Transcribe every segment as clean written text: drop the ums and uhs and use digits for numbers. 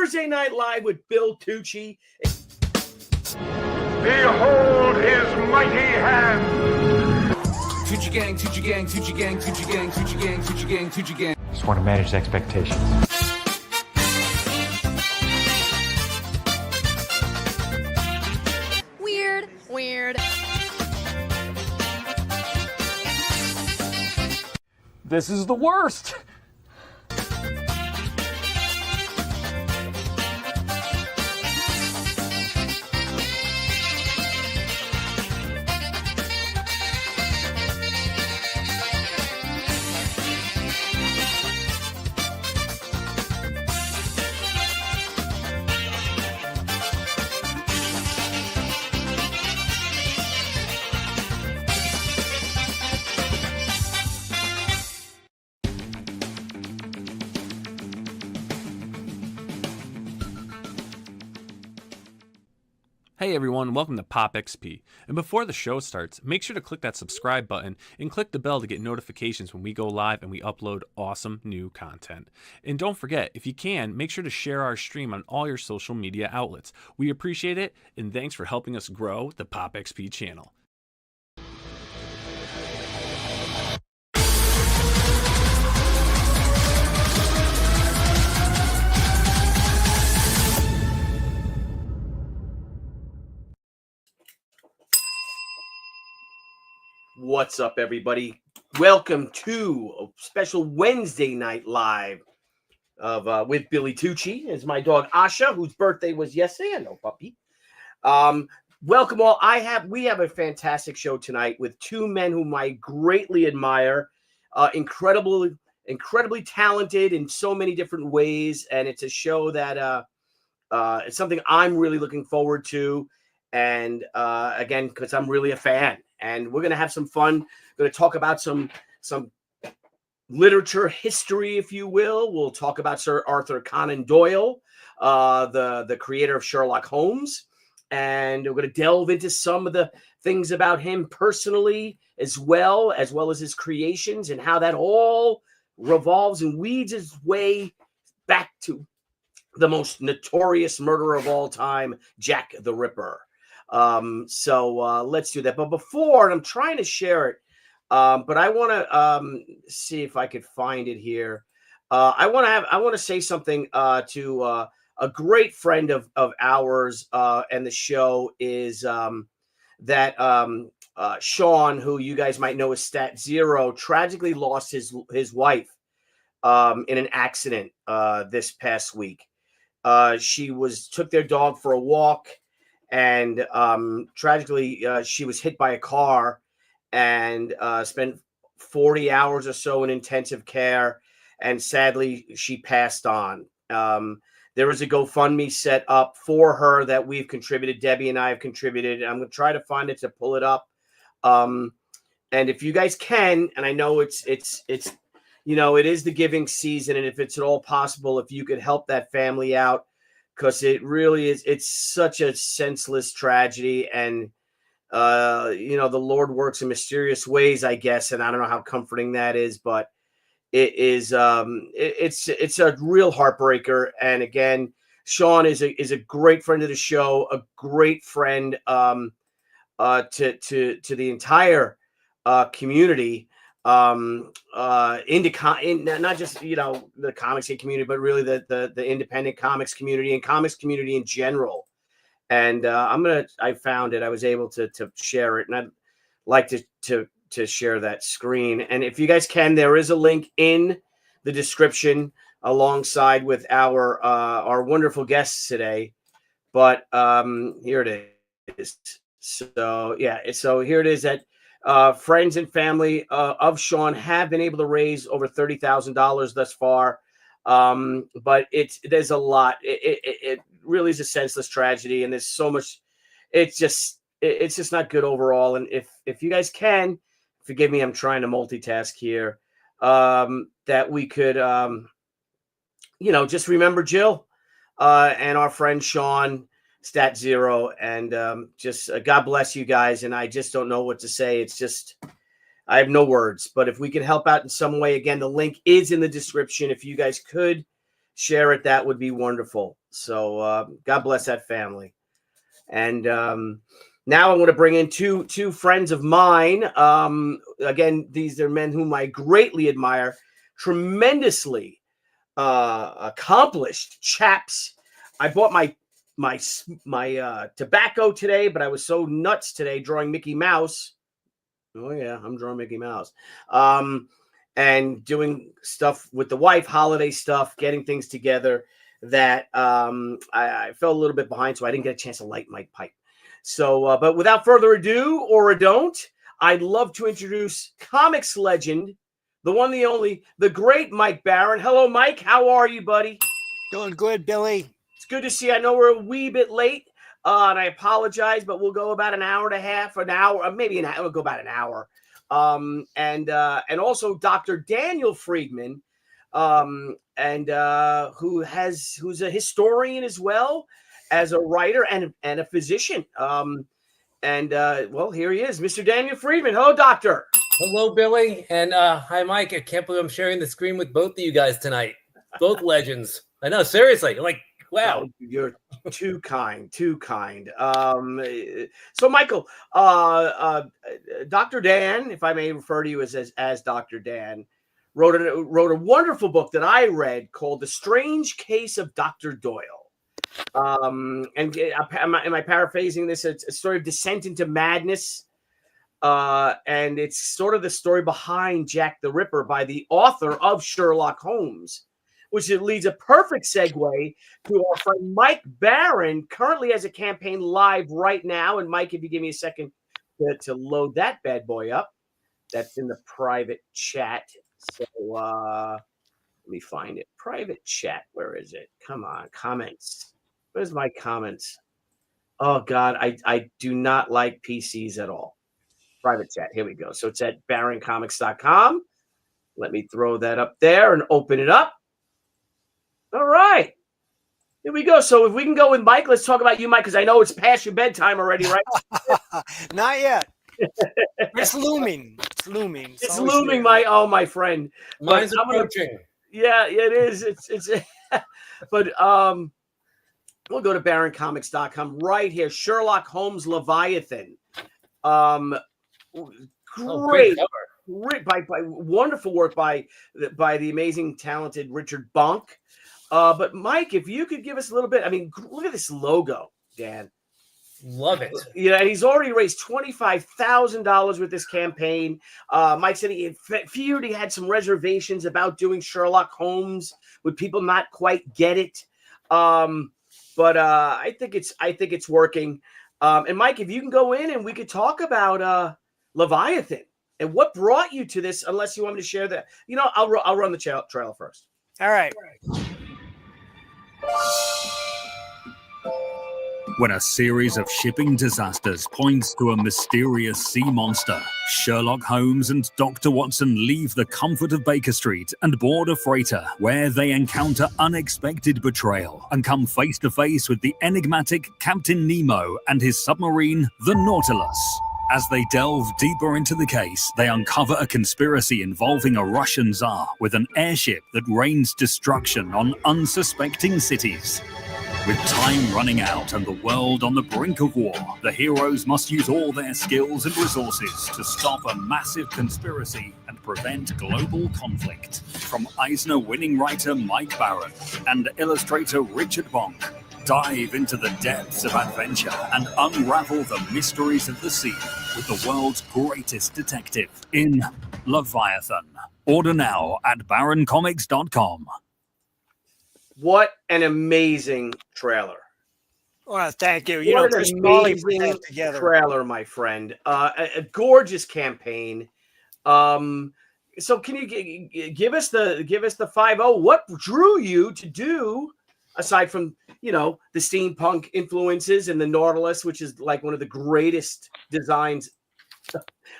Thursday Night Live with Bill Tucci. Behold his mighty hand. Tucci gang, Tucci gang, Tucci gang, Tucci gang, Tucci gang, Tucci gang, Tucci gang. Just want to manage expectations. Weird. This is the worst. Hey everyone, welcome to Pop XP. And before the show starts, make sure to click that subscribe button and click the bell to get notifications when we go live and we upload awesome new content. And don't forget, if you can, make sure to share our stream on all your social media outlets. We appreciate it, and thanks for helping us grow the Pop XP channel. What's up, everybody? Welcome to a special Wednesday Night Live of with Billy Tucci. It's my dog Asha, whose birthday was yesterday. I know, puppy. Welcome all. We have a fantastic show tonight with two men whom I greatly admire. Incredibly talented in so many different ways, and it's a show that it's something I'm really looking forward to. And again, because I'm really a fan. And we're going to have some fun. We're going to talk about some literature history, if you will. We'll talk about Sir Arthur Conan Doyle, the creator of Sherlock Holmes. And we're going to delve into some of the things about him personally, as well as his creations and how that all revolves and weeds its way back to the most notorious murderer of all time, Jack the Ripper. So let's do that. But before, and I'm trying to share it, but I want to see if I could find it here. I want to say something to a great friend of ours, and the show is that Sean, who you guys might know as StatZero, tragically lost his wife in an accident this past week. She took their dog for a walk. And tragically, she was hit by a car and spent 40 hours or so in intensive care. And sadly, she passed on. There was a GoFundMe set up for her that we've contributed. Debbie and I have contributed. I'm going to try to find it to pull it up. And if you guys can, and I know it's you know, it is the giving season. And if it's at all possible, if you could help that family out. Because it really is, it's such a senseless tragedy, and you know, the Lord works in mysterious ways, I guess, and I don't know how comforting that is, but it is, it's a real heartbreaker. And again, Sean is a great friend of the show, a great friend to the entire community. Not just, you know, the comics community, but really the independent comics community and comics community in general. And I found it. I was able to share it, and I'd like to share that screen. And if you guys can, there is a link in the description alongside with our wonderful guests today. But here it is. So yeah, so here it is that. Friends and family of Sean have been able to raise over $30,000 thus far. But there's a lot. It really is a senseless tragedy, and there's so much. It's just not good overall. And if you guys can, forgive me, I'm trying to multitask here. That we could, you know, just remember Jill and our friend Sean. StatZero, and just God bless you guys. And I just don't know what to say. It's just, I have no words. But if we can help out in some way, again, the link is in the description. If you guys could share it, that would be wonderful. So God bless that family. And now I'm going to bring in two friends of mine. Again, these are men whom I greatly admire, tremendously accomplished chaps. I bought my tobacco today, but I was so nuts today drawing Mickey Mouse. Oh yeah, I'm drawing Mickey Mouse. And doing stuff with the wife, holiday stuff, getting things together that I fell a little bit behind, so I didn't get a chance to light my pipe. So, but without further ado, or a don't, I'd love to introduce comics legend, the one, the only, the great Mike Baron. Hello, Mike. How are you, buddy? Doing good, Billy. It's good to see you. I know we're a wee bit late, and I apologize, but we'll go about an hour and a half, an hour, maybe an hour. We'll go about an hour. And also Dr. Daniel Friedman, who's a historian as well as a writer and a physician. Well, here he is, Mr. Daniel Friedman. Hello, doctor. Hello, Billy, and hi, Mike. I can't believe I'm sharing the screen with both of you guys tonight. Both legends. I know, seriously. Like, wow. Oh, you're too kind, too kind. So, Michael, Dr. Dan, if I may refer to you as Dr. Dan, wrote a wonderful book that I read called The Strange Case of Dr. Doyle. And am I paraphrasing this? It's a story of descent into madness. And it's sort of the story behind Jack the Ripper by the author of Sherlock Holmes, which leads a perfect segue to our friend Mike Baron, currently has a campaign live right now. And Mike, if you give me a second to load that bad boy up, that's in the private chat. So let me find it. Private chat. Where is it? Come on, comments. Where's my comments? Oh God, I do not like PCs at all. Private chat. Here we go. So it's at baroncomics.com. Let me throw that up there and open it up. All right. Here we go. So if we can go with Mike, let's talk about you, Mike, because I know it's past your bedtime already, right? Not yet. It's looming. It's looming. It's looming, my friend. Mine's approaching. Yeah, it is. It's but we'll go to baroncomics.com right here. Sherlock Holmes Leviathan. Great. By wonderful work by the amazing, talented Richard Bonk. But Mike, if you could give us a little bit, I mean, look at this logo, Dan. Love it. Yeah, he's already raised $25,000 with this campaign. Mike said he feared he had some reservations about doing Sherlock Holmes. Would people not quite get it? But I think it's working. And Mike, if you can go in and we could talk about Leviathan and what brought you to this, unless you want me to share that. You know, I'll run the trailer first. All right. When a series of shipping disasters points to a mysterious sea monster, Sherlock Holmes and Dr. Watson leave the comfort of Baker Street and board a freighter where they encounter unexpected betrayal and come face to face with the enigmatic Captain Nemo and his submarine, the Nautilus. As they delve deeper into the case, they uncover a conspiracy involving a Russian Tsar with an airship that rains destruction on unsuspecting cities. With time running out and the world on the brink of war, the heroes must use all their skills and resources to stop a massive conspiracy and prevent global conflict. From Eisner-winning writer Mike Baron and illustrator Richard Bonk, dive into the depths of adventure and unravel the mysteries of the sea with the world's greatest detective in Leviathan. Order now at baroncomics.com. What an amazing trailer. Well, thank you. What an amazing trailer, my friend. A gorgeous campaign. So can you give us the 5-0? What drew you to do, aside from, you know, the steampunk influences and the Nautilus, which is like one of the greatest designs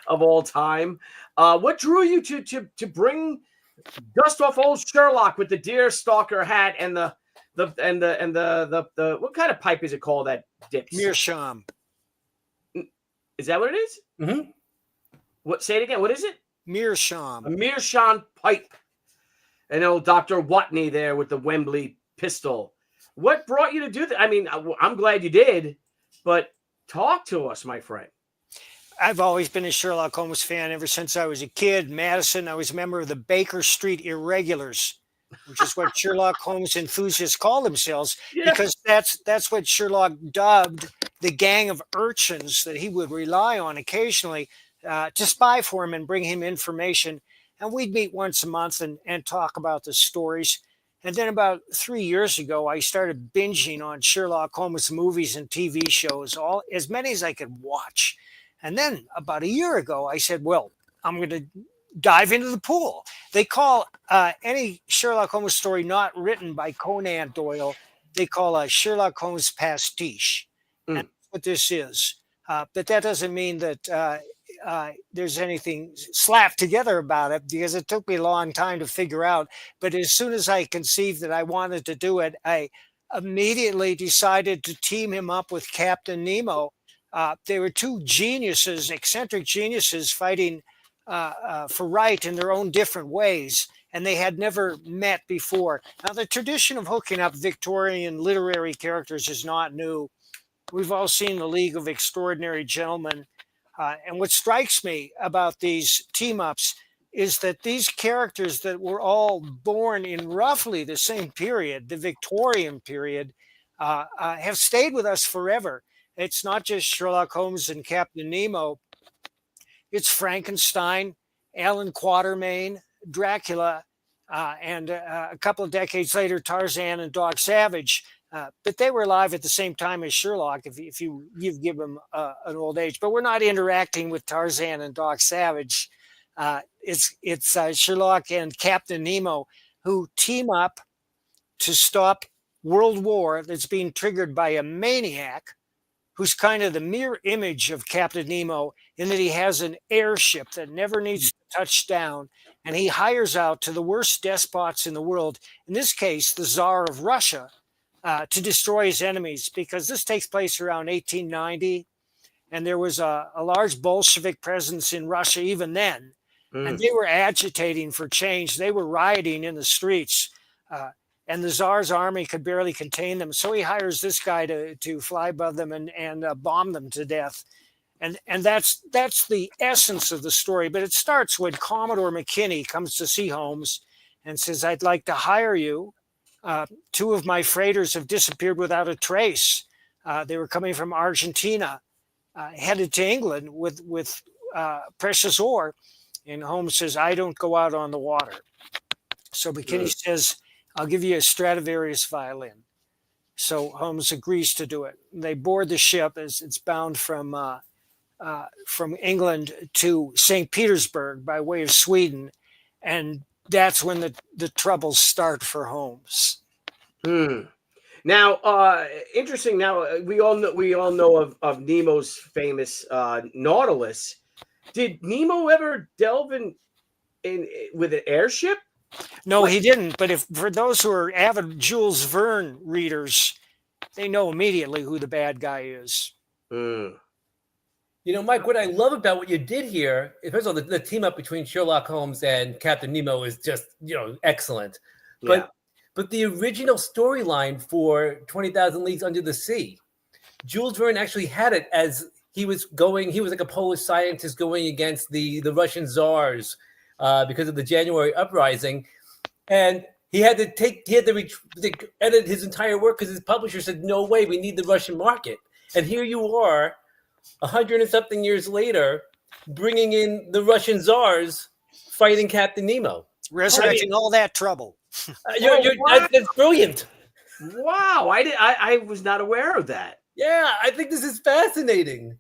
of all time? What drew you to bring dust off old Sherlock with the deer stalker hat and the what kind of pipe is it called that dips? Meerschaum. Is that what it is? Mm-hmm. What? Say it again. What is it? Meerschaum. A meerschaum pipe. And old Dr. Watney there with the Wembley pistol. What brought you to do that? I mean, I'm glad you did, but talk to us, my friend. I've always been a Sherlock Holmes fan ever since I was a kid. Madison, I was a member of the Baker Street Irregulars, which is what Sherlock Holmes enthusiasts call themselves, Yeah. because that's what Sherlock dubbed the gang of urchins that he would rely on occasionally to spy for him and bring him information. And we'd meet once a month and talk about the stories. And then about 3 years ago, I started binging on Sherlock Holmes movies and TV shows, as many as I could watch. And then about a year ago, I said, well, I'm going to dive into the pool. They call any Sherlock Holmes story not written by Conan Doyle, they call a Sherlock Holmes pastiche. And that's what this is. But that doesn't mean that there's anything slapped together about it, because it took me a long time to figure out. But as soon as I conceived that I wanted to do it, I immediately decided to team him up with Captain Nemo. They were two geniuses, eccentric geniuses, fighting for right in their own different ways, and they had never met before. Now, the tradition of hooking up Victorian literary characters is not new. We've all seen The League of Extraordinary Gentlemen. And what strikes me about these team-ups is that these characters that were all born in roughly the same period, the Victorian period, have stayed with us forever. It's not just Sherlock Holmes and Captain Nemo. It's Frankenstein, Alan Quatermain, Dracula, and a couple of decades later, Tarzan and Doc Savage. But they were alive at the same time as Sherlock, if you give them an old age. But we're not interacting with Tarzan and Doc Savage. It's Sherlock and Captain Nemo who team up to stop world war that's being triggered by a maniac who's kind of the mirror image of Captain Nemo, in that he has an airship that never needs to touch down, and he hires out to the worst despots in the world, in this case, the Tsar of Russia, to destroy his enemies, because this takes place around 1890, and there was a large Bolshevik presence in Russia even then, and they were agitating for change. They were rioting in the streets, and the Tsar's army could barely contain them. So he hires this guy to fly above them and bomb them to death. And that's the essence of the story. But it starts when Commodore McKinney comes to see Holmes and says, I'd like to hire you. Two of my freighters have disappeared without a trace. They were coming from Argentina, headed to England with precious ore. And Holmes says, I don't go out on the water. So McKinney says, I'll give you a Stradivarius violin. So Holmes agrees to do it. They board the ship as it's bound from England to St. Petersburg by way of Sweden. And that's when the troubles start for Holmes. Now, interesting. Now we all know of Nemo's famous Nautilus. Did Nemo ever delve in with an airship? No, he didn't. But for those who are avid Jules Verne readers, they know immediately who the bad guy is. You know, Mike, what I love about what you did here, first of all, the team up between Sherlock Holmes and Captain Nemo is just, excellent. But the original storyline for 20,000 Leagues Under the Sea, Jules Verne actually had it as he was like a Polish scientist going against the Russian czars because of the January uprising. And he had to edit his entire work because his publisher said, no way, we need the Russian market. And here you are, 100 and something years later, bringing in the Russian czars fighting Captain Nemo. Resurrecting all that trouble. That's brilliant. Wow, I was not aware of that. Yeah, I think this is fascinating.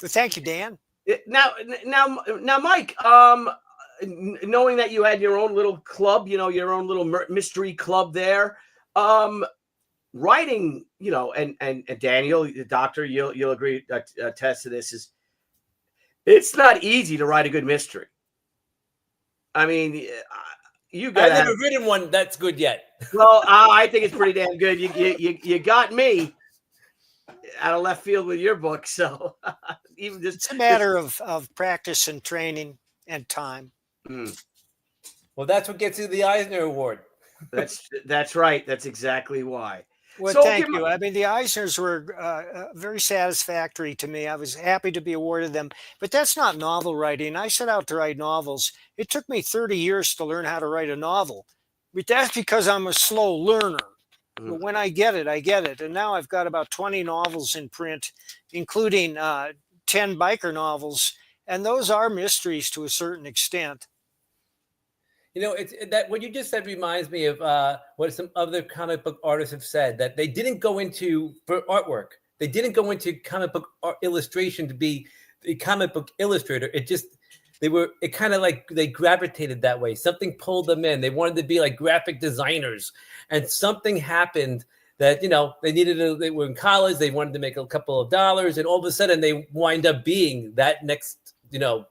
Well, thank you, Dan. Now, Mike, knowing that you had your own little club, your own little mystery club there, writing, and Daniel, the doctor, you'll agree, attest to this, it's not easy to write a good mystery. I mean, I've never written one that's good yet. Well, I think it's pretty damn good. You got me out of left field with your book, so even just it's a matter of practice and training and time. Well, that's what gets you the Eisner Award. That's right. That's exactly why. Well, So, thank you. I mean, the Eisners were very satisfactory to me. I was happy to be awarded them. But that's not novel writing. I set out to write novels. It took me 30 years to learn how to write a novel. But that's because I'm a slow learner. But when I get it, I get it. And now I've got about 20 novels in print, including 10 biker novels. And those are mysteries to a certain extent. You know, it's that what you just said reminds me of what some other comic book artists have said, that they didn't go into for artwork. They didn't go into comic book illustration to be a comic book illustrator. It kind of like they gravitated that way. Something pulled them in. They wanted to be like graphic designers, and something happened that, you know, they were in college. They wanted to make a couple of dollars, and all of a sudden they wind up being that next, you know,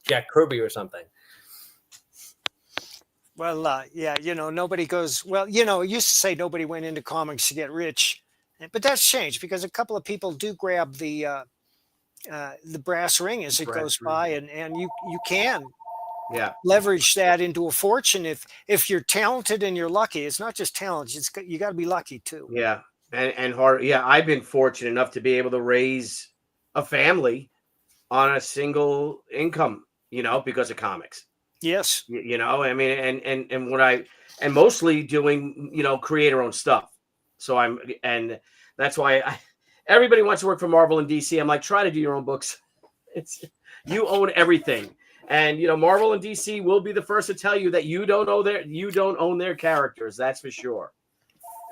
Jack Kirby or something. Well, yeah, you know, nobody goes, well, you know, it used to say nobody went into comics to get rich, but that's changed because a couple of people do grab the brass ring as it goes by, and you can leverage that into a fortune if you're talented and you're lucky. It's not just talent; you got to be lucky too. Yeah, and hard. Yeah, I've been fortunate enough to be able to raise a family on a single income, you know, because of comics. Yes. You know, I mean, and mostly doing, you know, creator-owned stuff. So and that's why everybody wants to work for Marvel and DC. I'm like, try to do your own books. You own everything. And, you know, Marvel and DC will be the first to tell you that you don't own their characters. That's for sure.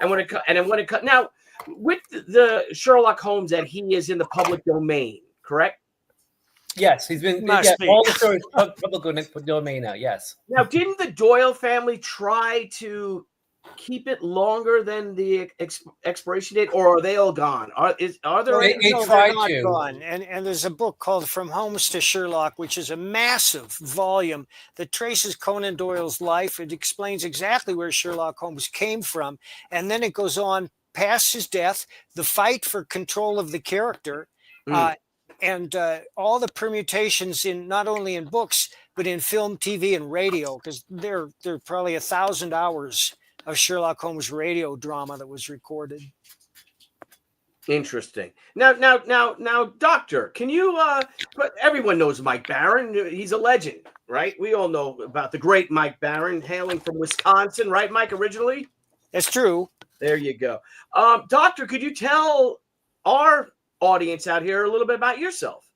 And when it comes now with the Sherlock Holmes, that he is in the public domain, correct? Yes, he's been all the stories public domain now. Yes. Now, didn't the Doyle family try to keep it longer than the expiration date, or are they all gone? Are there? They tried to. Gone. And there's a book called From Holmes to Sherlock, which is a massive volume that traces Conan Doyle's life. It explains exactly where Sherlock Holmes came from, and then it goes on past his death, the fight for control of the character. And all the permutations in not only in books, but in film, TV, and radio, because there are probably 1,000 hours of Sherlock Holmes radio drama that was recorded. Interesting. Now, Doctor, can you? But everyone knows Mike Barron. He's a legend, right? We all know about the great Mike Barron, hailing from Wisconsin, right, Mike? Originally, that's true. There you go, Doctor. Could you tell our audience out here a little bit about yourself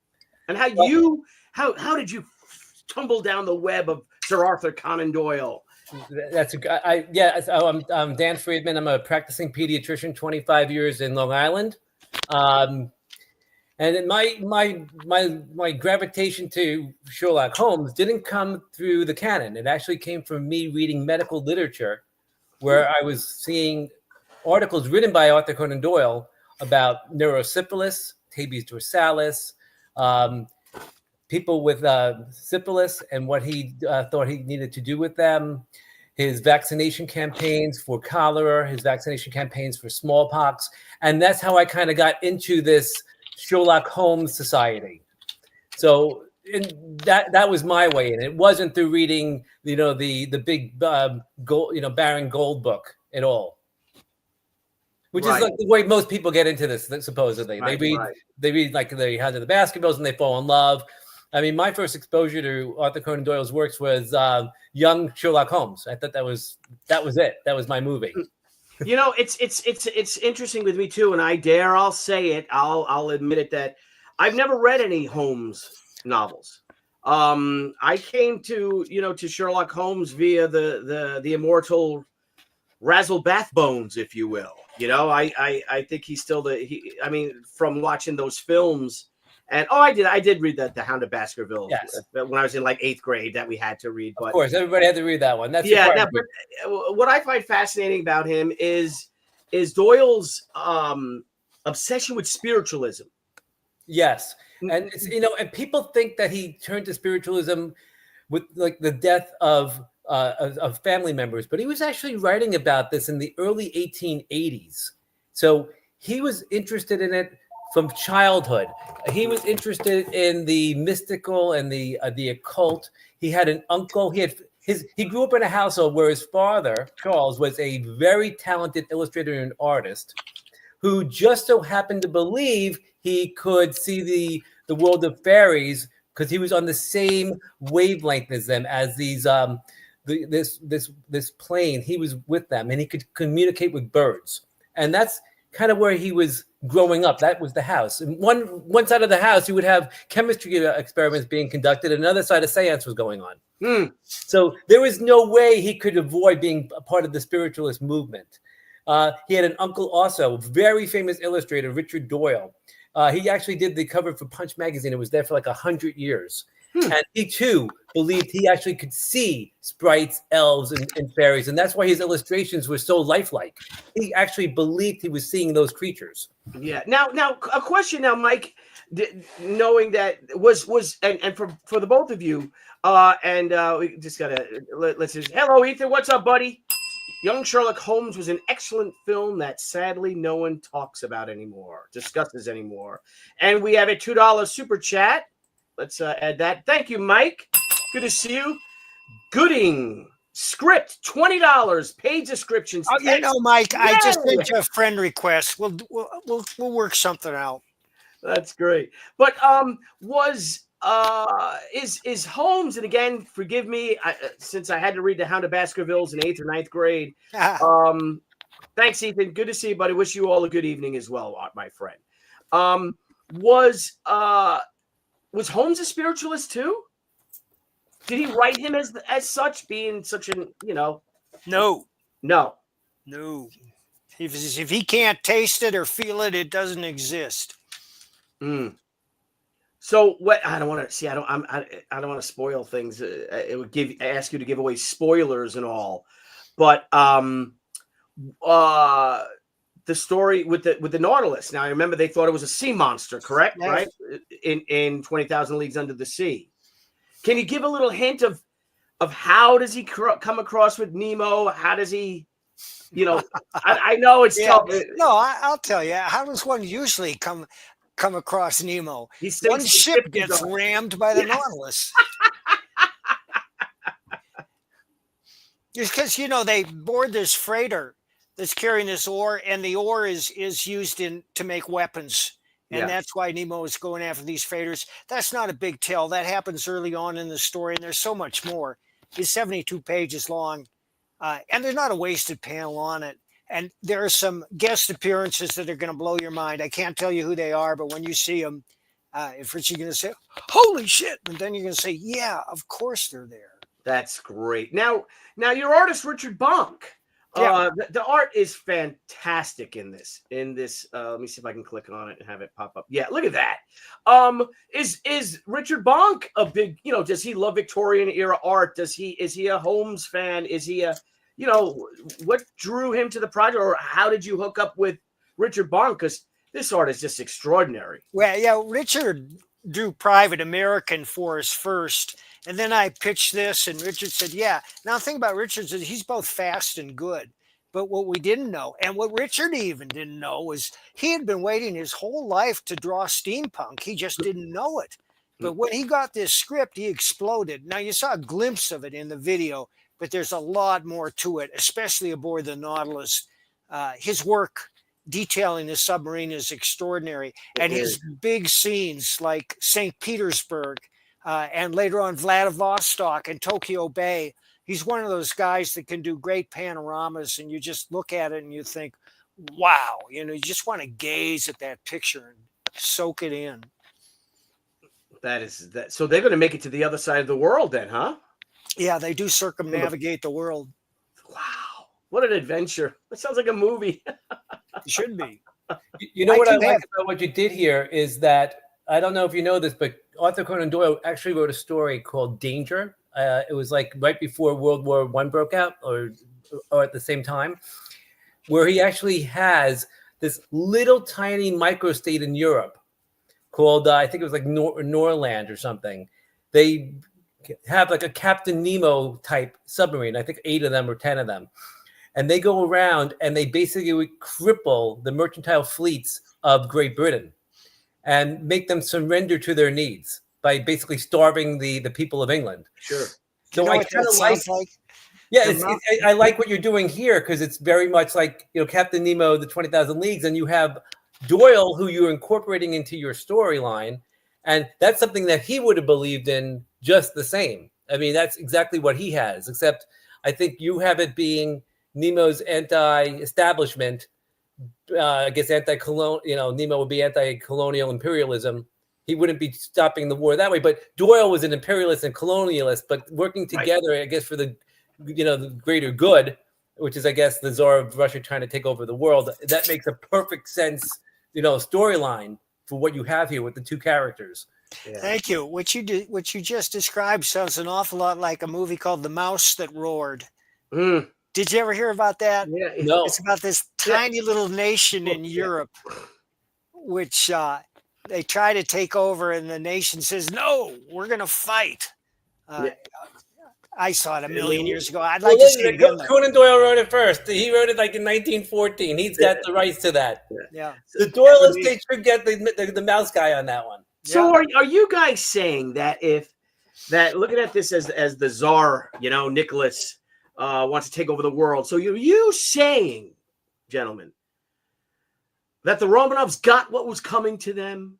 and how did you tumble down the web of Sir Arthur Conan Doyle? I'm Dan Friedman. I'm a practicing pediatrician, 25 years in Long Island, and my gravitation to Sherlock Holmes didn't come through the canon. It actually came from me reading medical literature, where I was seeing articles written by Arthur Conan Doyle about neurosyphilis, tabes dorsalis, people with syphilis and what he thought he needed to do with them, his vaccination campaigns for cholera, his vaccination campaigns for smallpox. And that's how I kind of got into this Sherlock Holmes society. So that was my way in. It wasn't through reading, you know, the big gold, you know, Baron Gold book at all. Which is like the way most people get into this, supposedly. They read like the Hound of the Baskervilles and they fall in love. I mean, my first exposure to Arthur Conan Doyle's works was young Sherlock Holmes. I thought that was it. That was my movie. You know, it's interesting with me too, and I'll say it. I'll admit it that I've never read any Holmes novels. I came to Sherlock Holmes via the immortal Razzle Bathbones, if you will. You know, I think he's still from watching those films. And I did read the Hound of Baskerville when I was in like 8th grade that we had to read. But of course, everybody had to read that one. That's what I find fascinating about him is Doyle's obsession with spiritualism. Yes, and it's, and people think that he turned to spiritualism with like the death of family members, but he was actually writing about this in the early 1880s. So he was interested in it from childhood. He was interested in the mystical and the occult. He had an uncle. He he grew up in a household where his father, Charles, was a very talented illustrator and artist who just so happened to believe he could see the world of fairies because he was on the same wavelength as them, as these this plane. He was with them, and he could communicate with birds, and that's kind of where he was growing up. That was the house. And one side of the house, you would have chemistry experiments being conducted, and another side, a seance was going on. So there was no way he could avoid being a part of the spiritualist movement. He had an uncle also, very famous illustrator, Richard Doyle. He actually did the cover for Punch magazine. It was there for like 100 years. And he too believed he actually could see sprites, elves, and fairies. And that's why his illustrations were so lifelike. He actually believed he was seeing those creatures. Yeah. Now, a question now, Mike, knowing that was and for the both of you, we just let's just, hello, Ethan. What's up, buddy? Young Sherlock Holmes was an excellent film that sadly no one talks about anymore, discusses anymore. And we have a $2 super chat. Let's add that. Thank you, Mike. Good to see you. Gooding script, $20. Paid subscriptions. Oh, you know, Mike, I just sent you a friend request. We'll work something out. That's great. But is Holmes, and again, forgive me, since I had to read The Hound of Baskervilles in 8th or 9th grade. Thanks, Ethan. Good to see you, buddy. Wish you all a good evening as well, my friend. Was Holmes a spiritualist too? Did he write him as such, being such an, No. If he can't taste it or feel it, it doesn't exist. So what? I don't want to see. I don't want to spoil things. It would ask you to give away spoilers and all, but the story with the Nautilus. Now I remember they thought it was a sea monster, correct? Yes. Right? In 20,000 Leagues Under the Sea. Can you give a little hint of how does he come across with Nemo? How does he? I know it's tough. No, I'll tell you. How does one usually come across Nemo? One ship gets rammed by the Nautilus. Just because they board this freighter that's carrying this ore, and the ore is used to make weapons, and that's why Nemo is going after these freighters. That's not a big tell. That happens early on in the story, and there's so much more. It's 72 pages long, and there's not a wasted panel on it. And there are some guest appearances that are going to blow your mind. I can't tell you who they are, but when you see them, if Richie's going to say, "Holy shit," and then you're going to say, "Yeah, of course they're there." That's great. Now your artist Richard Bonk. The art is fantastic in this. Let me see if I can click on it and have it pop up. Yeah, look at that. Is Richard Bonk a big? Does he love Victorian era art? Is he a Holmes fan? Is he a what drew him to the project, or how did you hook up with Richard Bonk? Because this art is just extraordinary. Well, yeah, Richard drew Private American for us first. And then I pitched this, and Richard said, yeah. Now, the thing about Richard is he's both fast and good. But what we didn't know, and what Richard even didn't know, was he had been waiting his whole life to draw steampunk. He just didn't know it. But when he got this script, he exploded. Now, you saw a glimpse of it in the video, but there's a lot more to it, especially aboard the Nautilus. His work detailing the submarine is extraordinary. And his big scenes like St. Petersburg, and later on Vladivostok and Tokyo Bay. He's one of those guys that can do great panoramas, and you just look at it and you think, wow, you just want to gaze at that picture and soak it in. That is that. So they're going to make it to the other side of the world then, huh? Yeah, they do circumnavigate the world. Wow. What an adventure. That sounds like a movie. It should be. What I like about what you did here is that, I don't know if you know this, but Arthur Conan Doyle actually wrote a story called Danger. It was like right before World War I broke out, or at the same time, where he actually has this little tiny microstate in Europe called, I think it was like Norland or something. They have like a Captain Nemo type submarine. I think 8 of them or 10 of them. And they go around and they basically cripple the mercantile fleets of Great Britain and make them surrender to their needs by basically starving the people of England. Sure. So I kind of like. Yeah, I like what you're doing here because it's very much like Captain Nemo, the 20,000 Leagues, and you have Doyle, who you're incorporating into your storyline, and that's something that he would have believed in just the same. I mean, that's exactly what he has, except I think you have it being Nemo's anti-establishment. I guess anti-colonial. Nemo would be anti-colonial imperialism. He wouldn't be stopping the war that way. But Doyle was an imperialist and colonialist, but working together, right. I guess, for the greater good, which is, I guess, the Tsar of Russia trying to take over the world. That makes a perfect sense, storyline for what you have here with the two characters. Yeah. Thank you. What you just described sounds an awful lot like a movie called The Mouse That Roared. Mm. Did you ever hear about that? Yeah. No. It's about this tiny little nation in Europe, which they try to take over, and the nation says, "No, we're going to fight." I saw it a million years ago. I'd like to see it again. Conan Doyle wrote it first. He wrote it like in 1914. He's got the rights to that. Yeah. The Doyle estate should get the mouse guy on that one. So are you guys saying that looking at this as the Tsar, Nicholas wants to take over the world. So you saying, gentlemen, that the Romanovs got what was coming to them?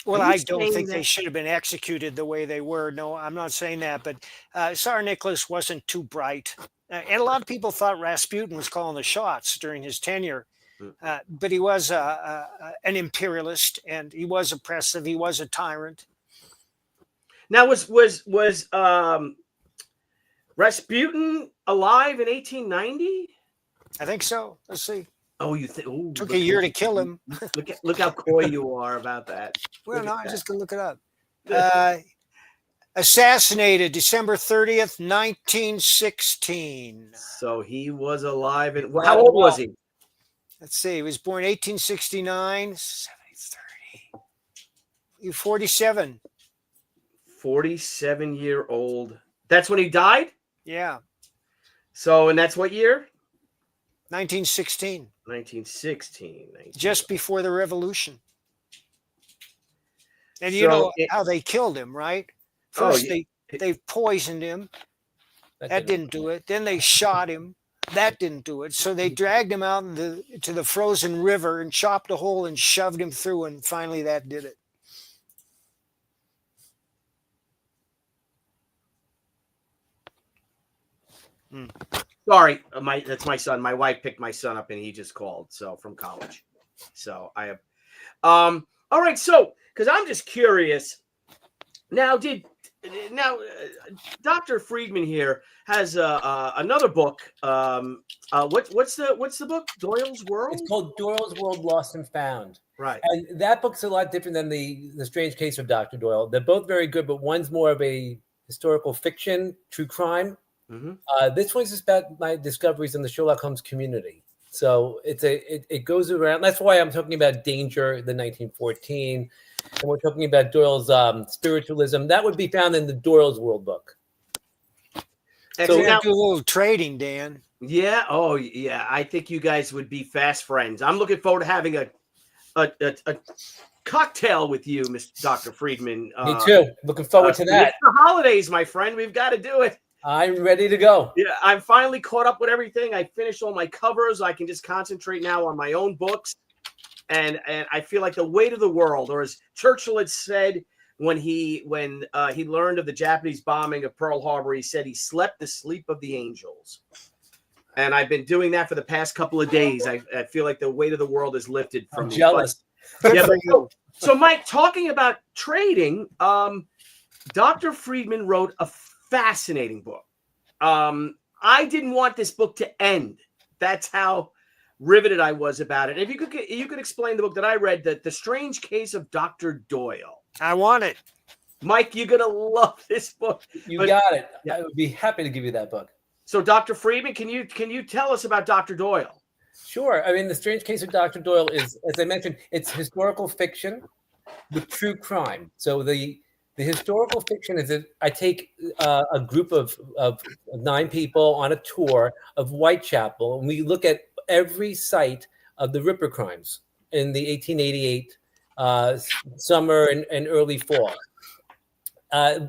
Well, I don't think they should have been executed the way they were. No, I'm not saying that. But Tsar Nicholas wasn't too bright. And a lot of people thought Rasputin was calling the shots during his tenure. But he was an imperialist, and he was oppressive. He was a tyrant. Now, was Rasputin alive in 1890? I think so. Let's see. Oh, you think? Took a year to kill him. Look how coy you are about that. Well, no, I'm just gonna look it up. Assassinated December 30th, 1916. So he was alive. How old was he? Let's see. He was born 1869. 30. He was 47. 47-year-old. That's when he died? Yeah. So, and that's what year? 1916. 1916. Just before the revolution. And you know how they killed him, right? First, they poisoned him. That didn't do it. Then they shot him. That didn't do it. So they dragged him out to the frozen river and chopped a hole and shoved him through, and finally that did it. Sorry, that's my son. My wife picked my son up, and he just called. So from college. So I have. All right. So because I'm just curious. Now, Dr. Friedman here has another book. What's the book? Doyle's World. It's called Doyle's World: Lost and Found. Right. And that book's a lot different than the Strange Case of Dr. Doyle. They're both very good, but one's more of a historical fiction, true crime. Mm-hmm. This one's just about my discoveries in the Sherlock Holmes community. So it goes around. That's why I'm talking about Danger, the 1914, and we're talking about Doyle's spiritualism. That would be found in the Doyle's World book. So now, do a little trading, Dan. Yeah. Oh, yeah. I think you guys would be fast friends. I'm looking forward to having a cocktail with you, Mr. Dr. Friedman. Me too. Looking forward to that. It's the holidays, my friend. We've got to do it. I'm ready to go. Yeah, I'm finally caught up with everything. I finished all my covers. I can just concentrate now on my own books. And I feel like the weight of the world, or as Churchill had said when he learned of the Japanese bombing of Pearl Harbor, he said he slept the sleep of the angels. And I've been doing that for the past couple of days. I feel like the weight of the world is lifted from me. Jealous. Yeah, so Mike, talking about trading, Dr. Friedman wrote a fascinating book. I didn't want this book to end. That's how riveted I was about it. If you could explain the book that I read, The Strange Case of Dr. Doyle. I want it. Mike, you're gonna love this book. You got it. I would be happy to give you that book. So, Dr. Friedman, can you tell us about Dr. Doyle? Sure. I mean, The Strange Case of Dr. Doyle is, as I mentioned, it's historical fiction with true crime. So the historical fiction is that I take a group of 9 people on a tour of Whitechapel, and we look at every site of the Ripper crimes in the 1888 summer and early fall.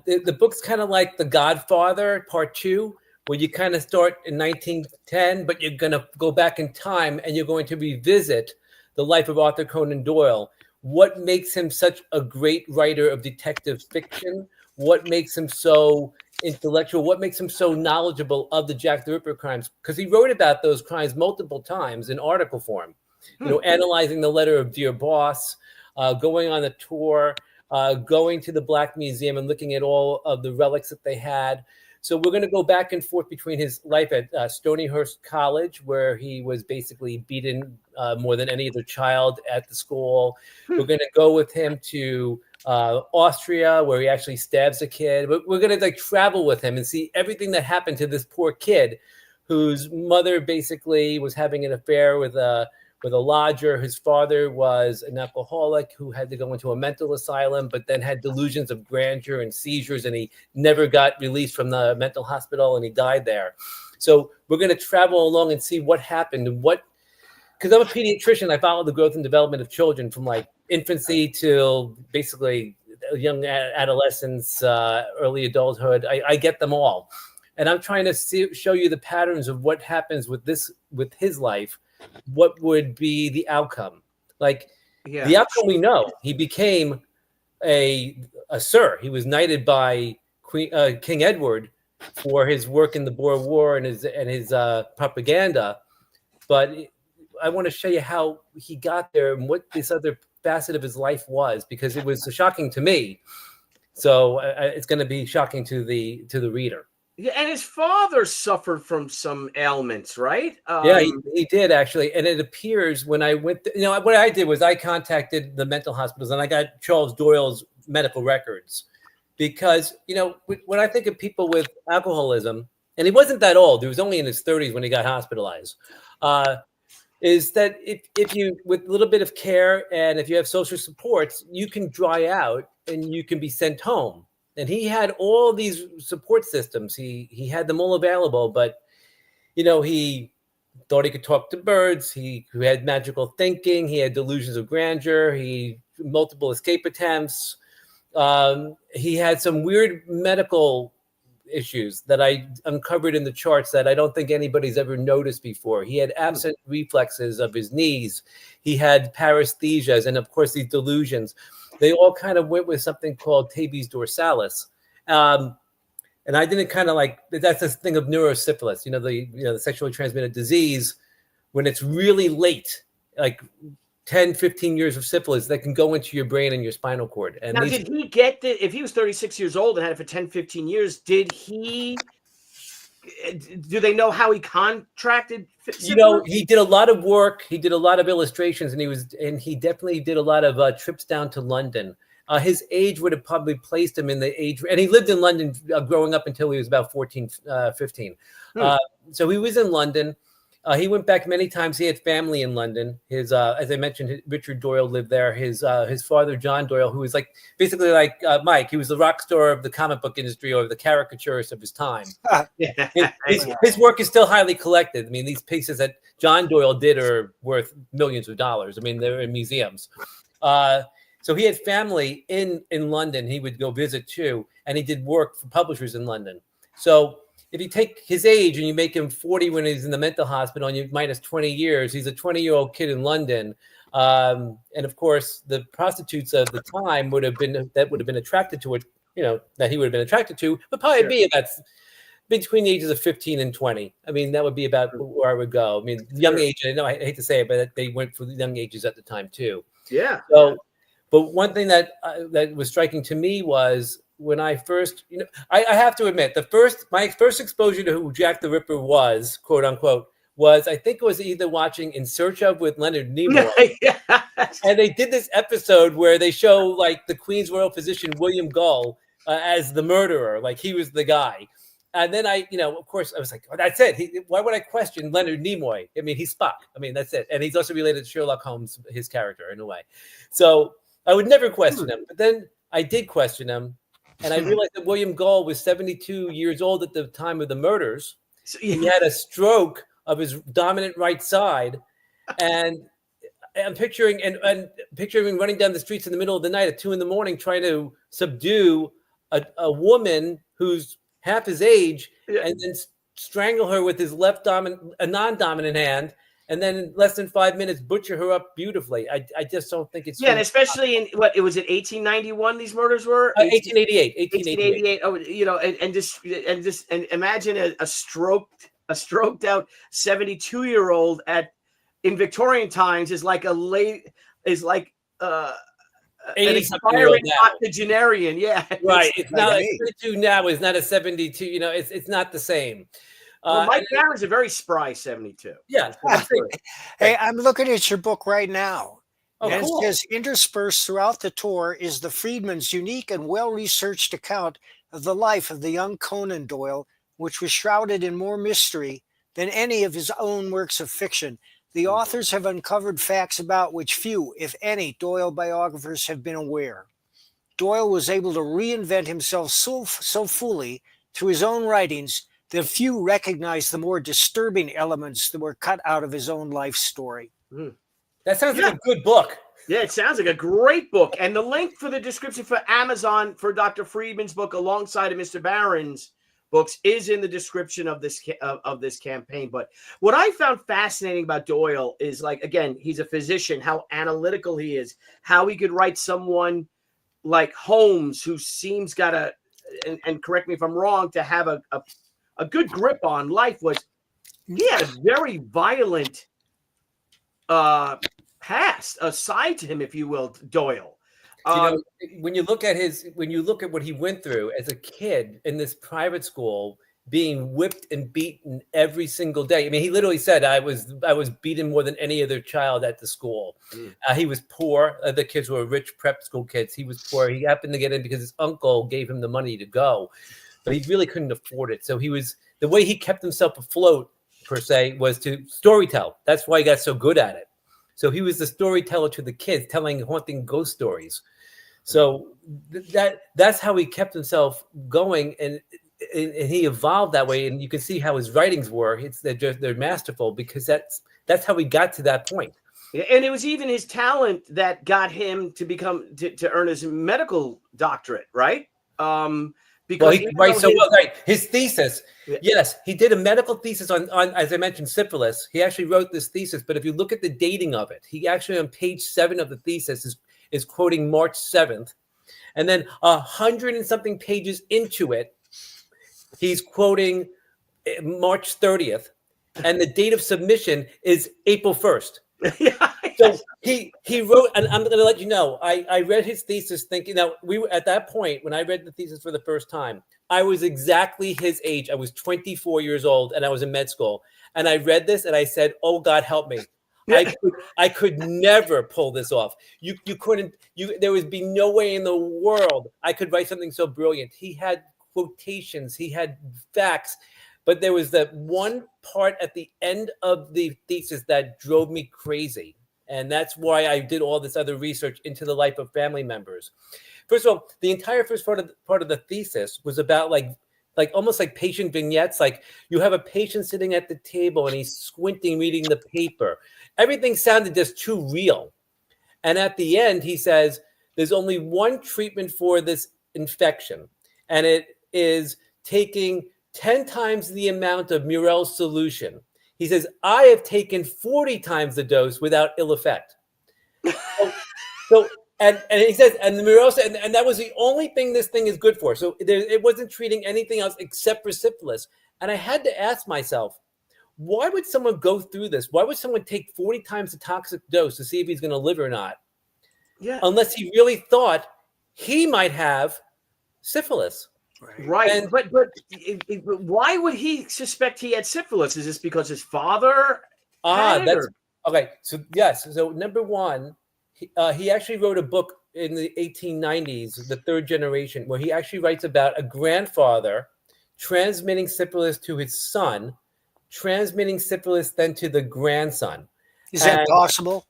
the book's kind of like The Godfather Part 2, where you kind of start in 1910, but you're going to go back in time and you're going to revisit the life of Arthur Conan Doyle. What makes him such a great writer of detective fiction? What makes him so intellectual? What makes him so knowledgeable of the Jack the Ripper crimes? Because he wrote about those crimes multiple times in article form, analyzing the letter of Dear Boss, going on a tour, going to the Black Museum and looking at all of the relics that they had. So we're going to go back and forth between his life at Stonyhurst College, where he was basically beaten more than any other child at the school. We're going to go with him to Austria, where he actually stabs a kid. But we're going to travel with him and see everything that happened to this poor kid, whose mother basically was having an affair with a lodger. His father was an alcoholic who had to go into a mental asylum, but then had delusions of grandeur and seizures, and he never got released from the mental hospital, and he died there. So we're going to travel along and see what happened and because I'm a pediatrician, I follow the growth and development of children from infancy till basically young adolescence, early adulthood. I get them all. And I'm trying to show you the patterns of what happens with his life. What would be the outcome? The outcome we know. He became a sir. He was knighted by King Edward for his work in the Boer War and his propaganda. But I want to show you how he got there and what this other facet of his life was, because it was shocking to me. So it's going to be shocking to the reader. Yeah, and his father suffered from some ailments, right? Yeah, he did actually. And it appears when I went, what I did was I contacted the mental hospitals and I got Charles Doyle's medical records, because, when I think of people with alcoholism, and he wasn't that old, he was only in his 30s when he got hospitalized, is that if you, with a little bit of care and if you have social supports, you can dry out and you can be sent home. And he had all these support systems. He had them all available, but, he thought he could talk to birds. He had magical thinking. He had delusions of grandeur. Multiple escape attempts. He had some weird medical issues that I uncovered in the charts that I don't think anybody's ever noticed before. He had absent reflexes of his knees. He had paresthesias, and of course these delusions. They all kind of went with something called tabes dorsalis. And I didn't that's this thing of neurosyphilis, the sexually transmitted disease, when it's really late, 10, 15 years of syphilis that can go into your brain and your spinal cord. And now, did he get if he was 36 years old and had it for 10, 15 years, do they know how he contracted syphilis? He did a lot of work. He did a lot of illustrations, and he definitely did a lot of trips down to London. His age would have probably placed him in the age, and he lived in London growing up until he was about 14, 15. So he was in London. He went back many times. He had family in London. His, as I mentioned, Richard Doyle lived there. His father, John Doyle, who was basically like Mike. He was the rock star of the comic book industry, or the caricaturist of his time. His work is still highly collected. I mean, these pieces that John Doyle did are worth millions of dollars. I mean, they're in museums. So he had family in London. He would go visit too, and he did work for publishers in London. So if you take his age and you make him 40 when he's in the mental hospital and you minus 20 years, he's a 20-year-old kid in London. And of course, the prostitutes of the time would have been attracted to it, that he would have been attracted to, would probably be about between the ages of 15 and 20. I mean, that would be about where I would go. I mean, young age, I know I hate to say it, but they went for the young ages at the time too. Yeah. So, but one thing that was striking to me was, when I first, I have to admit, my first exposure to who Jack the Ripper was, quote unquote, was, I think it was either watching In Search of with Leonard Nimoy. Yes. And they did this episode where they show the Queen's Royal Physician, William Gull, as the murderer, he was the guy. And then of course, I was like, oh, that's it. Why would I question Leonard Nimoy? I mean, he's Spock. I mean, that's it. And he's also related to Sherlock Holmes, his character, in a way. So I would never question him. But then I did question him. And I realized that William Gull was 72 years old at the time of the murders. He had a stroke of his dominant right side. And I'm picturing him running down the streets in the middle of the night at 2 a.m. trying to subdue a woman who's half his age Yeah. and then strangle her with his a non-dominant hand, and then in less than 5 minutes butcher her up beautifully. I just don't think it's and especially in what it was, it 1891 these murders were 1888. 1888. Oh, and imagine a stroked out 72-year-old in Victorian times is like an aspiring octogenarian. Yeah, right. It's not 72 now. Is not a 72. It's not the same. Well, Mike Barron's a very spry 72. Yeah. Hey, I'm looking at your book right now. Oh, and cool. it says interspersed throughout the tour is the Friedman's unique and well-researched account of the life of the young Conan Doyle, which was shrouded in more mystery than any of his own works of fiction. The authors have uncovered facts about which few, if any, Doyle biographers have been aware. Doyle was able to reinvent himself so fully through his own writings that few recognized the more disturbing elements that were cut out of his own life story. That sounds like a good book. Yeah, it sounds like a great book. And the link for the description for Amazon for Dr. Friedman's book alongside of Mr. Barron's books is in the description of this campaign. But what I found fascinating about Doyle is, like, again, he's a physician, how analytical he is, how he could write someone like Holmes, who seems and correct me if I'm wrong, to have a good grip on life. Was he had a very violent past, a side to him, if you will, Doyle. When you look at what he went through as a kid in this private school, being whipped and beaten every single day. I mean, he literally said, I was beaten more than any other child at the school. He was poor. The kids were rich prep school kids. He was poor. He happened to get in because his uncle gave him the money to go, but he really couldn't afford it. So the way he kept himself afloat, per se, was to storytell. That's why he got so good at it. So he was the storyteller to the kids, telling haunting ghost stories. So that's how he kept himself going, and he evolved that way. And you can see how his writings were. They're masterful, because that's how he got to that point. And it was even his talent that got him to earn his medical doctorate, right? Because he writes so well. Right, his thesis. Yes, he did a medical thesis on, as I mentioned, syphilis. He actually wrote this thesis, but if you look at the dating of it, he actually on page 7 of the thesis is quoting March 7th, and then 100 and something pages into it, he's quoting March 30th, and the date of submission is April 1st. So he wrote, and I'm going to let you know, I read his thesis thinking, now we were at that point when I read the thesis for the first time, I was exactly his age. I was 24 years old and I was in med school, and I read this and I said, oh God, help me. I could never pull this off. You couldn't, there would be no way in the world I could write something so brilliant. He had quotations, he had facts, but there was that one part at the end of the thesis that drove me crazy. And that's why I did all this other research into the life of family members. First of all, the entire first part of the thesis was about like almost like patient vignettes. Like you have a patient sitting at the table and he's squinting, reading the paper. Everything sounded just too real. And at the end, he says, there's only one treatment for this infection, and it is taking 10 times the amount of Murrell's solution. He says, I have taken 40 times the dose without ill effect. And he says, and the Murrell said, and that was the only thing this thing is good for. So it wasn't treating anything else except for syphilis. And I had to ask myself, why would someone go through this? Why would someone take 40 times the toxic dose to see if he's going to live or not? Yeah. Unless he really thought he might have syphilis. Right. And, but why would he suspect he had syphilis? Is this because his father had it, okay. So yes. So number one, he actually wrote a book in the 1890s, The Third Generation, where he actually writes about a grandfather transmitting syphilis to his son, transmitting syphilis then to the grandson. Is that possible?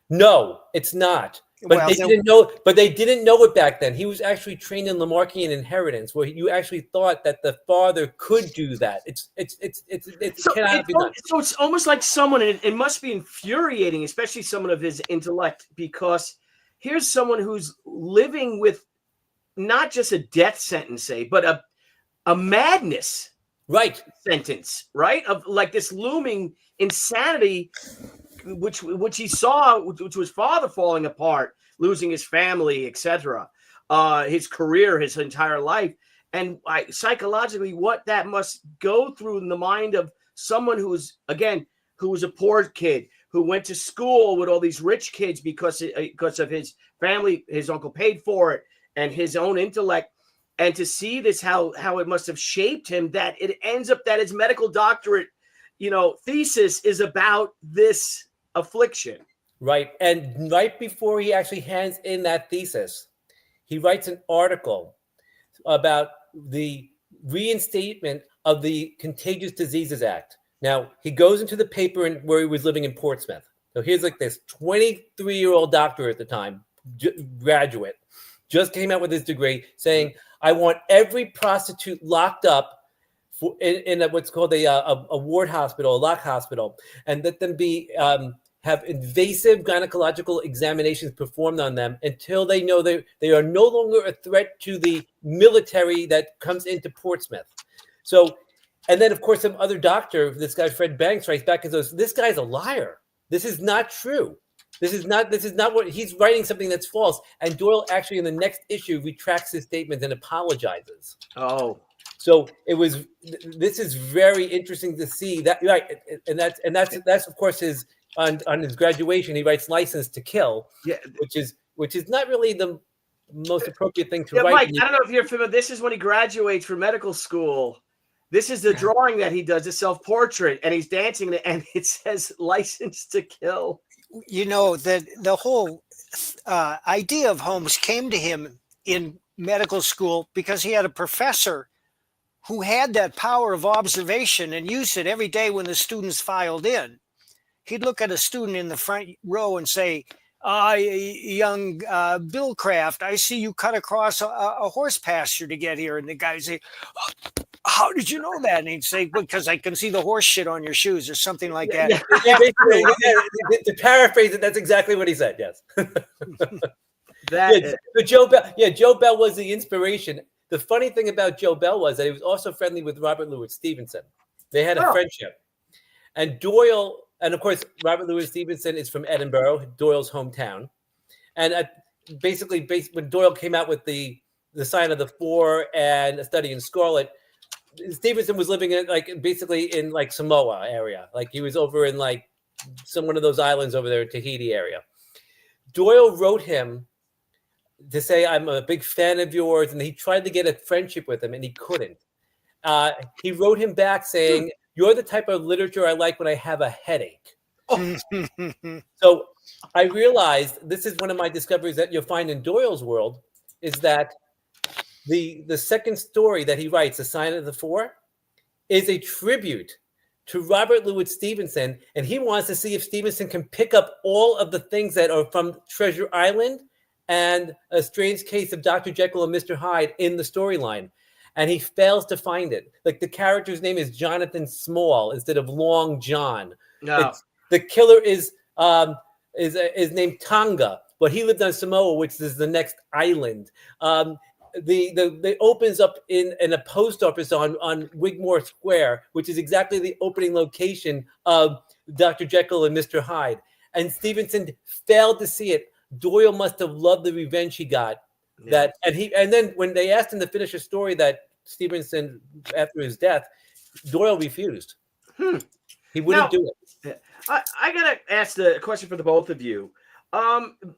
No, it's not. But they didn't know it back then. He was actually trained in Lamarckian inheritance, where you actually thought that the father could do that. So it's almost like someone, and it must be infuriating, especially someone of his intellect, because here's someone who's living with not just a death sentence, but a madness Right. sentence, right? Of like this looming insanity, which he saw, which was father falling apart, losing his family, etc., his career, his entire life, and psychologically, what that must go through in the mind of someone who was a poor kid who went to school with all these rich kids because of his family, his uncle paid for it, and his own intellect. And to see this, how it must have shaped him, that it ends up that his medical doctorate, thesis is about this affliction. Right. And right before he actually hands in that thesis, he writes an article about the reinstatement of the Contagious Diseases Act. Now, he goes into the paper where he was living in Portsmouth. So here's like this 23-year-old doctor at the time, graduate, just came out with his degree saying, I want every prostitute locked up in what's called a ward hospital, a lock hospital, and let them be have invasive gynecological examinations performed on them until they know they are no longer a threat to the military that comes into Portsmouth. So, and then of course some other doctor, this guy Fred Banks, writes back and says, "This guy's a liar. This is not true. This is not what he's writing, something that's false." And Doyle actually in the next issue retracts his statement and apologizes. Oh, so this is very interesting to see that, right? And that's of course his on his graduation, he writes "License to Kill," which is not really the most appropriate thing to write. Mike, I don't know if you're familiar. This is when he graduates from medical school. This is the drawing that he does, a self-portrait, and he's dancing, and it says "License to Kill." That the whole idea of Holmes came to him in medical school because he had a professor who had that power of observation and used it every day when the students filed in. He'd look at a student in the front row and say, young Bill Kraft, I see you cut across a horse pasture to get here. And the guy would say, how did you know that? And he'd say, because I can see the horse shit on your shoes or something like that. To paraphrase it, that's exactly what he said, yes. Joe Bell was the inspiration. The funny thing about Joe Bell was that he was also friendly with Robert Louis Stevenson. They had a friendship. And Doyle, and of course, Robert Louis Stevenson is from Edinburgh, Doyle's hometown. And basically, when Doyle came out with the Sign of the Four and A Study in Scarlet, Stevenson was living in Samoa area. Like he was over in one of those islands over there in Tahiti area. Doyle wrote him to say, I'm a big fan of yours. And he tried to get a friendship with him and he couldn't. He wrote him back saying, you're the type of literature I like when I have a headache. So I realized this is one of my discoveries that you'll find in Doyle's world is that the second story that he writes, The Sign of the Four, is a tribute to Robert Louis Stevenson. And he wants to see if Stevenson can pick up all of the things that are from Treasure Island and A Strange Case of Dr. Jekyll and Mr. Hyde in the storyline. And he fails to find it. Like the character's name is Jonathan Small instead of Long John. No. The killer is named Tonga, but he lived on Samoa, which is the next island. The opens up in a post office on Wigmore Square, which is exactly the opening location of Dr. Jekyll and Mr. Hyde. And Stevenson failed to see it. Doyle must have loved the revenge he got. Yeah. And then when they asked him to finish a story that Stevenson after his death, Doyle refused. He wouldn't do it. I gotta ask the question for the both of you.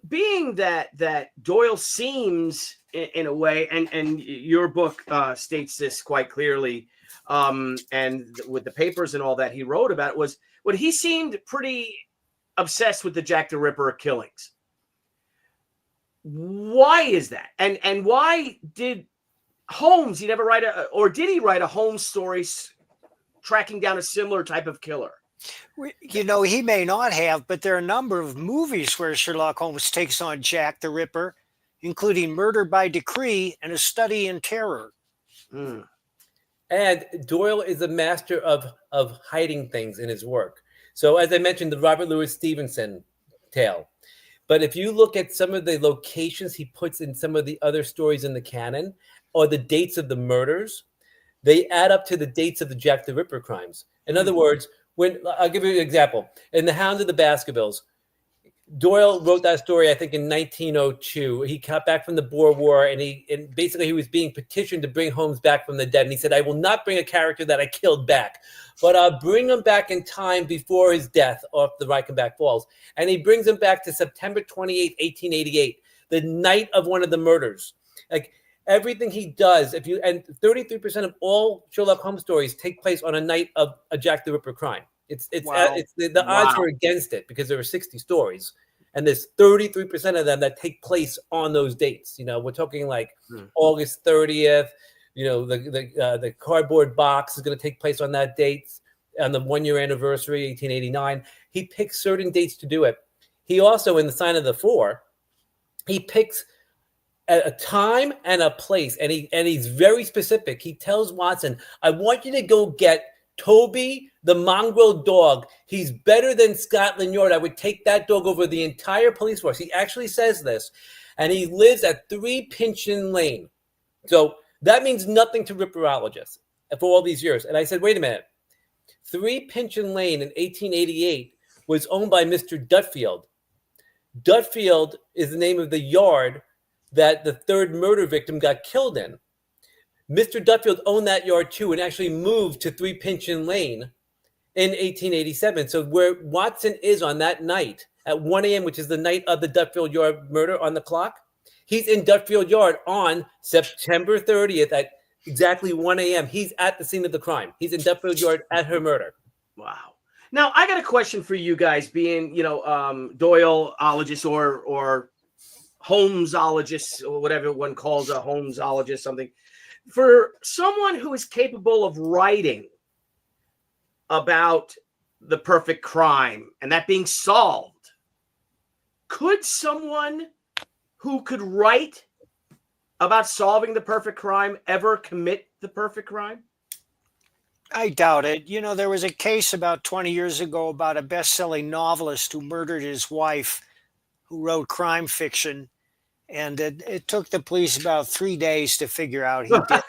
Being that Doyle seems in a way, and your book states this quite clearly, and with the papers and all that he wrote about it, was when he seemed pretty obsessed with the Jack the Ripper killings. Why is that? And why did Holmes, did he write a Holmes story tracking down a similar type of killer? He may not have, but there are a number of movies where Sherlock Holmes takes on Jack the Ripper, including Murder by Decree and A Study in Terror. And Doyle is a master of hiding things in his work. So as I mentioned, the Robert Louis Stevenson tale. But if you look at some of the locations he puts in some of the other stories in the canon, or the dates of the murders, they add up to the dates of the Jack the Ripper crimes. In other words, I'll give you an example. In The Hound of the Baskervilles, Doyle wrote that story, I think, in 1902. He got back from the Boer War, and basically he was being petitioned to bring Holmes back from the dead. And he said, I will not bring a character that I killed back, but I'll bring him back in time before his death off the Reichenbach Falls. And he brings him back to September 28, 1888, the night of one of the murders. Like, everything he does, and 33% of all Sherlock Holmes stories take place on a night of a Jack the Ripper crime. The odds are against it because there are 60 stories, and there's 33% of them that take place on those dates. We're talking like August 30th. The cardboard box is going to take place on that date, on the 1 year anniversary, 1889. He picks certain dates to do it. He also, in The Sign of the Four, he picks a time and a place, and he's very specific. He tells Watson, I want you to go get Toby, the mongrel dog. He's better than Scotland Yard. I would take that dog over the entire police force. He actually says this, and he lives at 3 Pinchin Lane. So that means nothing to ripperologists for all these years. And I said, wait a minute. 3 Pinchin Lane in 1888 was owned by Mr. Dutfield. Dutfield is the name of the yard that the third murder victim got killed in. Mr. Dutfield owned that yard too, and actually moved to 3 Pinchin Lane in 1887. So where Watson is on that night at 1 a.m., which is the night of the Dutfield Yard murder on the clock, he's in Dutfield Yard on September 30th at exactly 1 a.m. He's at the scene of the crime. He's in Dutfield Yard at her murder. Wow. Now, I got a question for you guys, being, Doyleologists or Holmesologists, or whatever one calls a Holmesologist, something. For someone who is capable of writing about the perfect crime and that being solved, could someone who could write about solving the perfect crime ever commit the perfect crime? I doubt it. There was a case about 20 years ago about a best-selling novelist who murdered his wife, who wrote crime fiction. And it took the police about 3 days to figure out he did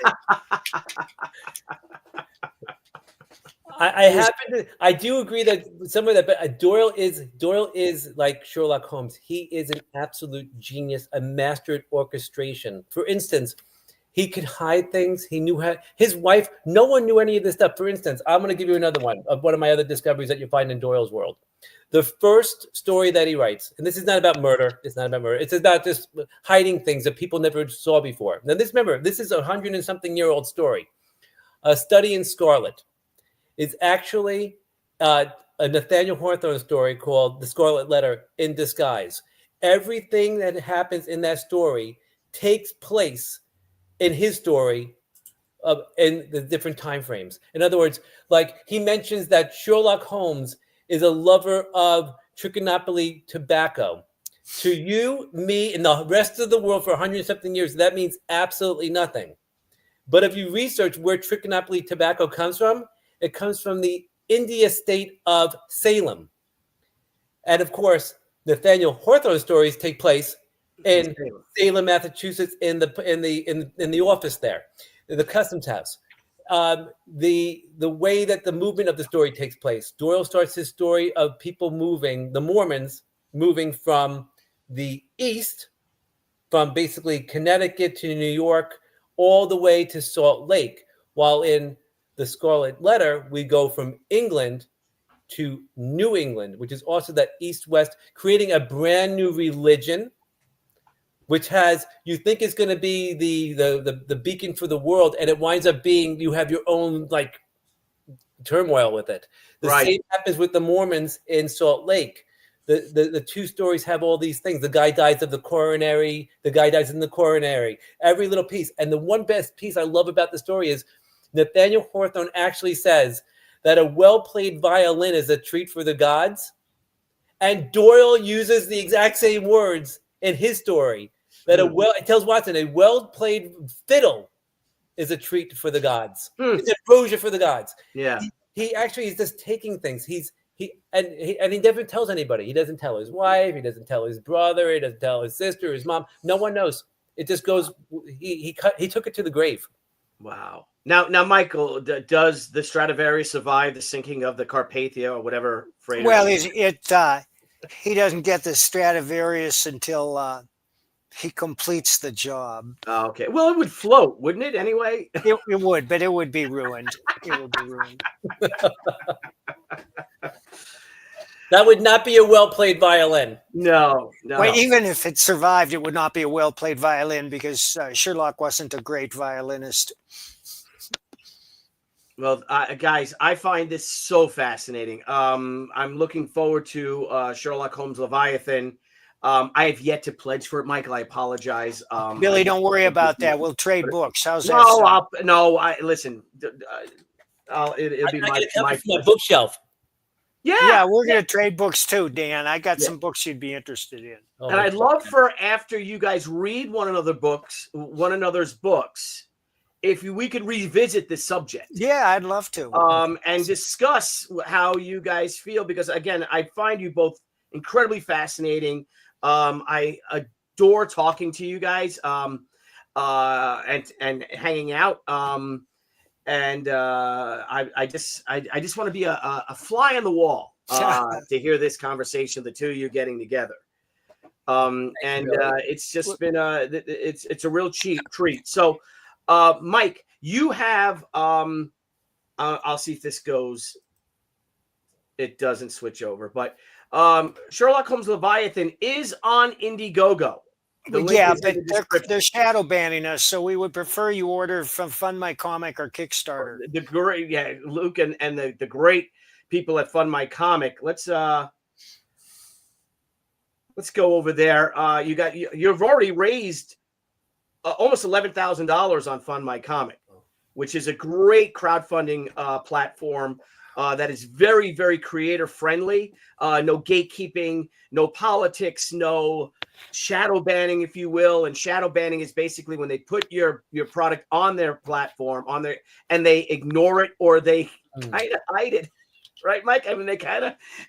it. I do agree that some of that, but Doyle is like Sherlock Holmes. He is an absolute genius, a master at orchestration. For instance, he could hide things. He knew how. His wife, no one knew any of this stuff. For instance, I'm going to give you another one of my other discoveries that you find in Doyle's world. The first story that he writes, and this is not about murder. It's not about murder. It's about just hiding things that people never saw before. Now, this is a 100-and-something-year-old story. A Study in Scarlet is actually a Nathaniel Hawthorne story called The Scarlet Letter in Disguise. Everything that happens in that story takes place in his story in the different time frames. In other words, like he mentions that Sherlock Holmes is a lover of Trichinopoly tobacco. To you, me, and the rest of the world for 100-something years, that means absolutely nothing. But if you research where Trichinopoly tobacco comes from, it comes from the India state of Salem. And of course, Nathaniel Hawthorne stories take place in Salem, Massachusetts, in the office there, in the customs house. The way that the movement of the story takes place. Doyle starts his story of people moving, the Mormons moving from the east, from basically Connecticut to New York, all the way to Salt Lake. While in the Scarlet Letter, we go from England to New England, which is also that east-west, creating a brand new religion, which has, you think is going to be the beacon for the world, and it winds up being, you have your own like turmoil with it. The same happens with the Mormons in Salt Lake. The two stories have all these things. The guy dies of the coronary, the guy dies in the coronary, every little piece. And the one best piece I love about the story is Nathaniel Hawthorne actually says that a well-played violin is a treat for the gods. And Doyle uses the exact same words in his story. That it tells Watson a well-played fiddle is a treat for the gods. It's ambrosia for the gods. Yeah. He actually is just taking things. He's He never tells anybody. He doesn't tell his wife. He doesn't tell his brother. He doesn't tell his sister, his mom. No one knows. It just goes. He took it to the grave. Wow. Now, Michael, does the Stradivarius survive the sinking of the Carpathia or whatever freighter? Well, he doesn't get the Stradivarius until he completes the job. Oh, okay. Well, it would float, wouldn't it? Anyway, it would, but it would be ruined. It would be ruined. That would not be a well-played violin. No. Well, even if it survived, it would not be a well-played violin because Sherlock wasn't a great violinist. Well, guys, I find this so fascinating. I'm looking forward to Sherlock Holmes Leviathan. I have yet to pledge for it, Michael. I apologize. Billy, don't worry about that. We'll trade books. How's that? Listen. It'll be my bookshelf. Yeah, we're gonna trade books too, Dan. I got some books you'd be interested in. And I'd love for after you guys read one another's books, if we could revisit this subject. Yeah, I'd love to. And discuss how you guys feel, because again, I find you both incredibly fascinating. I adore talking to you guys and hanging out. I just want to be a fly on the wall to hear this conversation, the two of you getting together. It's just been it's a real treat. So, Mike, you have I'll see if this goes. It doesn't switch over, but Sherlock Holmes Leviathan is on Indiegogo. Yeah, but they're shadow banning us, so we would prefer you order from Fund My Comic or Kickstarter. The great, Luke and the great people at Fund My Comic. Let's go over there. You've already raised almost $11,000 on Fund My Comic, which is a great crowdfunding platform that is very, very creator friendly. No gatekeeping, no politics, no shadow banning, if you will. And shadow banning is basically when they put your product on their platform and they ignore it or they kind of hide it. Right, Mike? I mean,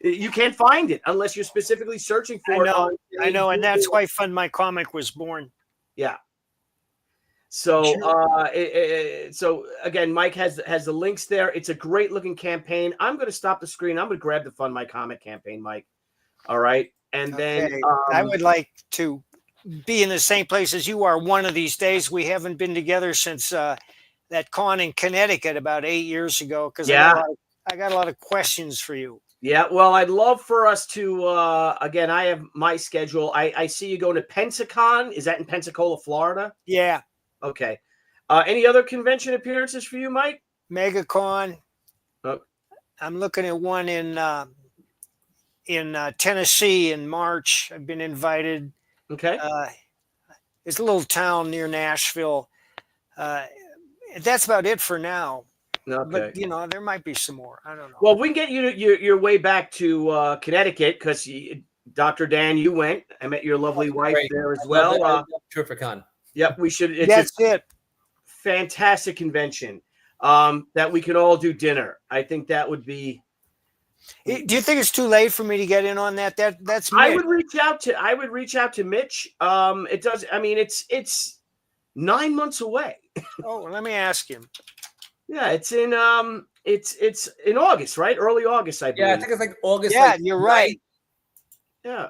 you can't find it unless you're specifically searching for it. I know. And that's why Fund My Comic was born. Yeah. So, so again, Mike has the links there. It's a great looking campaign. I'm going to stop the screen. I'm going to grab the Fund My Comic campaign, Mike. All right. And then I would like to be in the same place as you are one of these days. We haven't been together since that con in Connecticut about 8 years ago. Because I got a lot of questions for you. Yeah, well, I'd love for us to, again, I have my schedule. I see you going to Pensacon. Is that in Pensacola, Florida? Yeah. Okay. Any other convention appearances for you, Mike? MegaCon. Oh. I'm looking at one in Tennessee in March. I've been invited. Okay. It's a little town near Nashville. That's about it for now. Okay. But, there might be some more. I don't know. Well, we can get you your way back to Connecticut because, Dr. Dan, you went. I met your lovely wife there as well. Terrific con. Yep, we should. That's it. Fantastic convention that we could all do dinner. I think that would be. Do you think it's too late for me to get in on that? That's Mitch. I would reach out to Mitch. It does. I mean, it's 9 months away. Oh, let me ask him. Yeah, it's in August, right? Early August, I believe. Yeah, I think it's like August. Yeah, you're right. Yeah.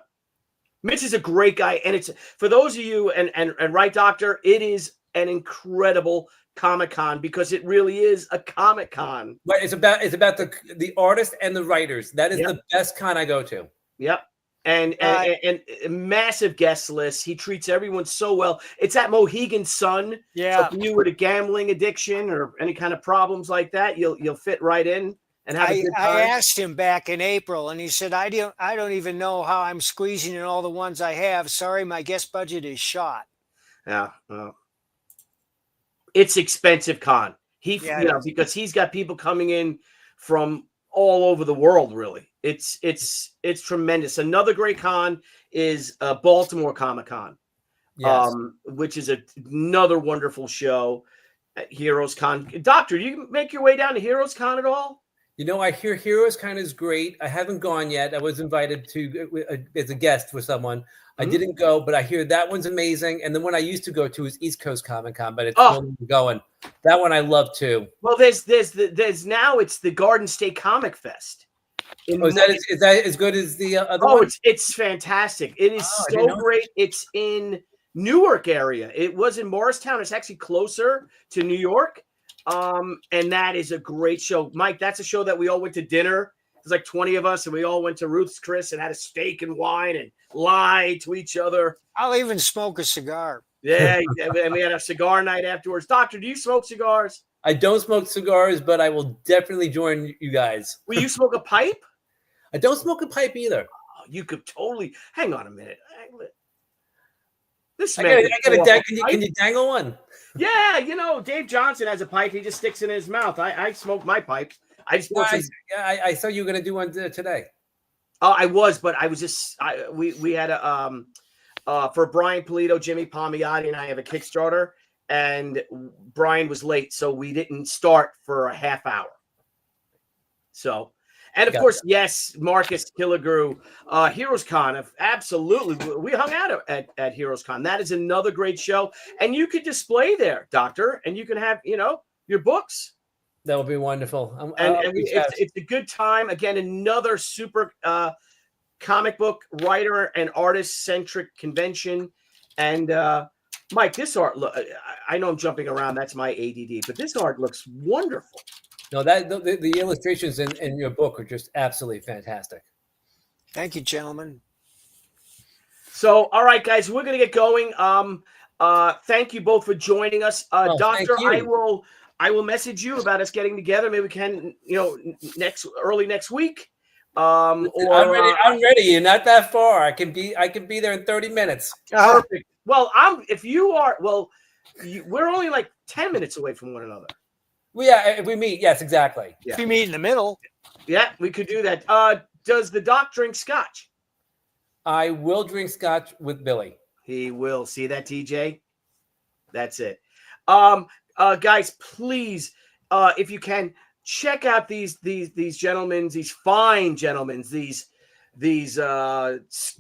Mitch is a great guy, and it's for those of you and right, Doctor, it is an incredible Comic-Con because it really is a Comic-Con. Right, it's about the artists and the writers. That is the best con I go to. Yep. And massive guest list. He treats everyone so well. It's at Mohegan Sun. Yeah. So if you with a gambling addiction or any kind of problems like that, you'll fit right in and have a good time. I asked him back in April, and he said, "I don't even know how I'm squeezing in all the ones I have. Sorry, my guest budget is shot." Yeah. Well, it's expensive con. Because he's got people coming in from all over the world. Really, it's tremendous. Another great con is Baltimore Comic-Con, which is another wonderful show at Heroes Con. Doctor, you make your way down to Heroes Con at all? I hear Heroes Kind is great. I haven't gone yet. I was invited to as a guest for someone. I didn't go, but I hear that one's amazing. And the one I used to go to is East Coast Comic Con, but it's no longer going. That one I love too. Well, there's now it's the Garden State Comic Fest. Is that as good as the other one? It's fantastic. It is so great. It's in Newark area. It was in Morristown. It's actually closer to New York. And that is a great show. Mike, that's a show that we all went to dinner. It was like 20 of us, and we all went to Ruth's Chris and had a steak and wine and lied to each other. I'll even smoke a cigar. Yeah, and we had a cigar night afterwards. Doctor, do you smoke cigars? I don't smoke cigars, but I will definitely join you guys. Will you smoke a pipe? I don't smoke a pipe either. Oh, you could totally. Hang on a minute. This I man. can you dangle one? Yeah, Dave Johnson has a pipe. He just sticks in his mouth. I smoke my pipe. I saw you were going to do one today. Oh, I was, but I was just we had a for Brian Polito, Jimmy Palmiotti, and I have a Kickstarter, and Brian was late, so we didn't start for a half hour. So, and of course, yes, Marcus Killigrew, Heroes Con, absolutely. We hung out at Heroes Con. That is another great show, and you could display there, Doctor, and you can have your books. That would be wonderful. It's a good time. Again, another super comic book writer and artist centric convention. And Mike, this art, look, I know I'm jumping around. That's my ADD, but this art looks wonderful. No, the illustrations in your book are just absolutely fantastic. Thank you, gentlemen. So, all right, guys, we're going to get going. Thank you both for joining us. Doctor, I will message you about us getting together. Maybe we can, early next week. I'm ready. You're not that far. I can be there in 30 minutes. Perfect. Well, we're only like 10 minutes away from one another. Well, yeah, if we meet, yes, exactly. Yeah. If we meet in the middle. Yeah, we could do that. Does the doc drink scotch? I will drink scotch with Billy. He will. See that, TJ? That's it. Guys, please, if you can, check out these gentlemen, these fine gentlemen, these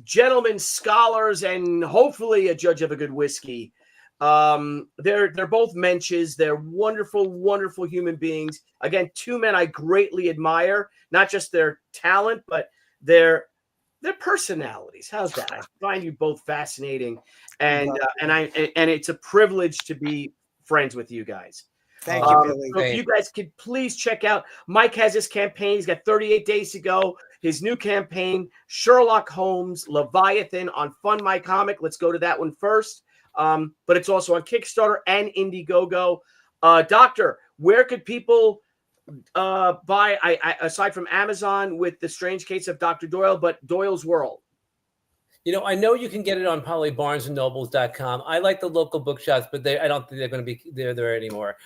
gentlemen scholars, and hopefully a judge of a good whiskey. They're both mensches. They're wonderful, wonderful human beings. Again, two men I greatly admire, not just their talent, but their personalities. How's that? I find you both fascinating, and it's a privilege to be friends with you guys. Thank you, Billy. So if you guys could please check out, Mike has his campaign. He's got 38 days to go. His new campaign, Sherlock Holmes, Leviathan, on Fund My Comic. Let's go to that one first. But it's also on Kickstarter and Indiegogo. Doctor, where could people buy, aside from Amazon with The Strange Case of Dr. Doyle, but Doyle's World? I know you can get it on probably barnesandnobles.com. I like the local bookshops, but I don't think they're going to be there anymore.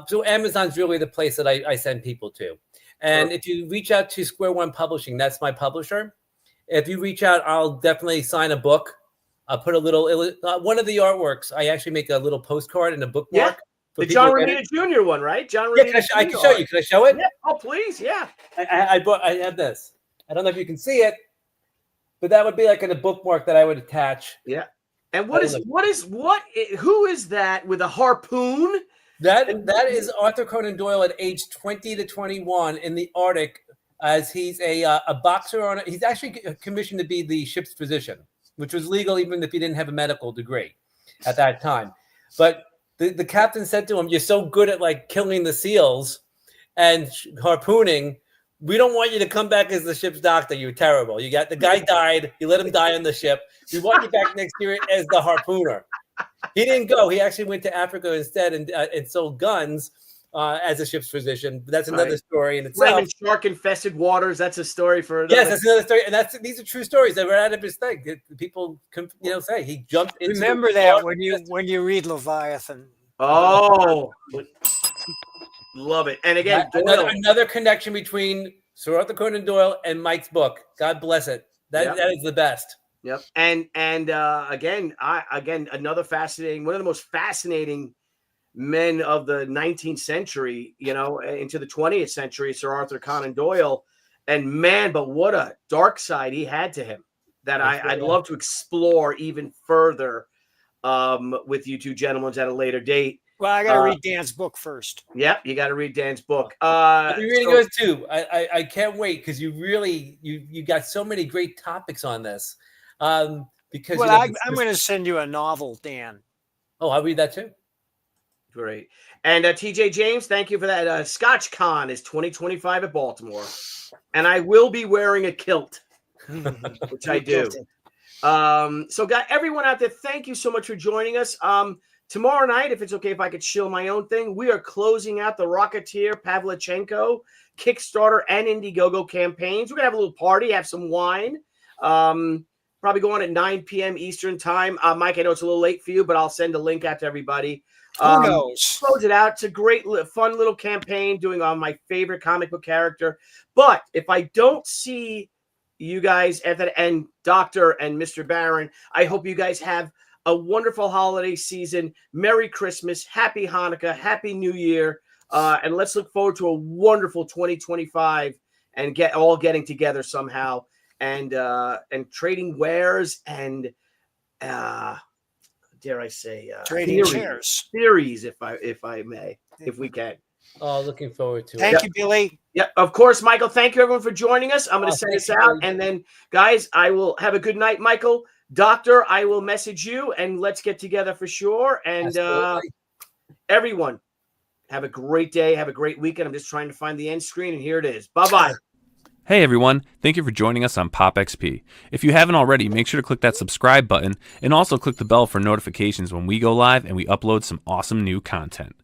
So Amazon's really the place that I send people to. And if you reach out to Square One Publishing, that's my publisher. If you reach out, I'll definitely sign a book. I'll put a little, one of the artworks, I actually make a little postcard and a bookmark. Yeah. The John Romita Jr. one, right? John Romita. Yeah, I can show you. Can I show it? Yeah. Oh, please. Yeah. I have this. I don't know if you can see it, but that would be like in a bookmark that I would attach. Yeah. And who is that with a harpoon? That is Arthur Conan Doyle at age 20 to 21 in the Arctic, as he's a boxer he's actually commissioned to be the ship's physician, which was legal even if he didn't have a medical degree at that time. But the captain said to him, "You're so good at like killing the seals and harpooning. We don't want you to come back as the ship's doctor. You're terrible. The guy died. You let him die on the ship. We want you back next year as the harpooner." He didn't go. He actually went to Africa instead and sold guns as a ship's physician. But that's another story in itself. In shark-infested waters. That's a story for yes. That's another story, and these are true stories that were out of his thing. People can say he jumped into. Remember that when you read Leviathan. Oh, love it! And again, another connection between Sir Arthur Conan Doyle and Mike's book. God bless it. That is the best. Yep. And again, another fascinating, one of the most fascinating men of the 19th century, into the 20th century, Sir Arthur Conan Doyle. And man, but what a dark side he had to him that I'd love to explore even further with you two gentlemen at a later date. Well, I got to read Dan's book first. Yep, you got to read Dan's book. I'll be reading yours too. I can't wait because you got so many great topics on this. Because I'm going to send you a novel, Dan. Oh, I'll read that too. Great. And TJ James, thank you for that. ScotchCon is 2025 at Baltimore, and I will be wearing a kilt, which I do. So, everyone out there, thank you so much for joining us. Tomorrow night, if it's okay if I could shill my own thing, we are closing out the Rocketeer Pavlichenko Kickstarter and Indiegogo campaigns. We're going to have a little party, have some wine. Probably go on at 9 p.m. Eastern time. Mike, I know it's a little late for you, but I'll send a link out to everybody. Who knows? Close it out. It's a great, fun little campaign doing on my favorite comic book character. But if I don't see you guys at that end, Dr. and Mr. Barron, I hope you guys have a wonderful holiday season. Merry Christmas, Happy Hanukkah, Happy New Year, and let's look forward to a wonderful 2025 and getting together somehow and trading wares and dare I say trading shares theories, if I may, if we can. Oh, looking forward to it. Thank you, Billy. Yeah, of course, Michael. Thank you, everyone, for joining us. I'm going to send this out, and then, guys, I will have a good night, Michael. Doctor, I will message you, and let's get together for sure. And everyone, have a great day. Have a great weekend. I'm just trying to find the end screen, and here it is. Bye-bye. Hey everyone, thank you for joining us on Pop XP. If you haven't already, make sure to click that subscribe button and also click the bell for notifications when we go live and we upload some awesome new content.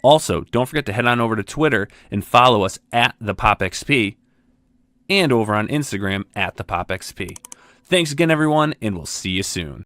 Also, don't forget to head on over to Twitter and follow us at the Pop XP and over on Instagram at the Pop XP. Thanks again everyone, and we'll see you soon.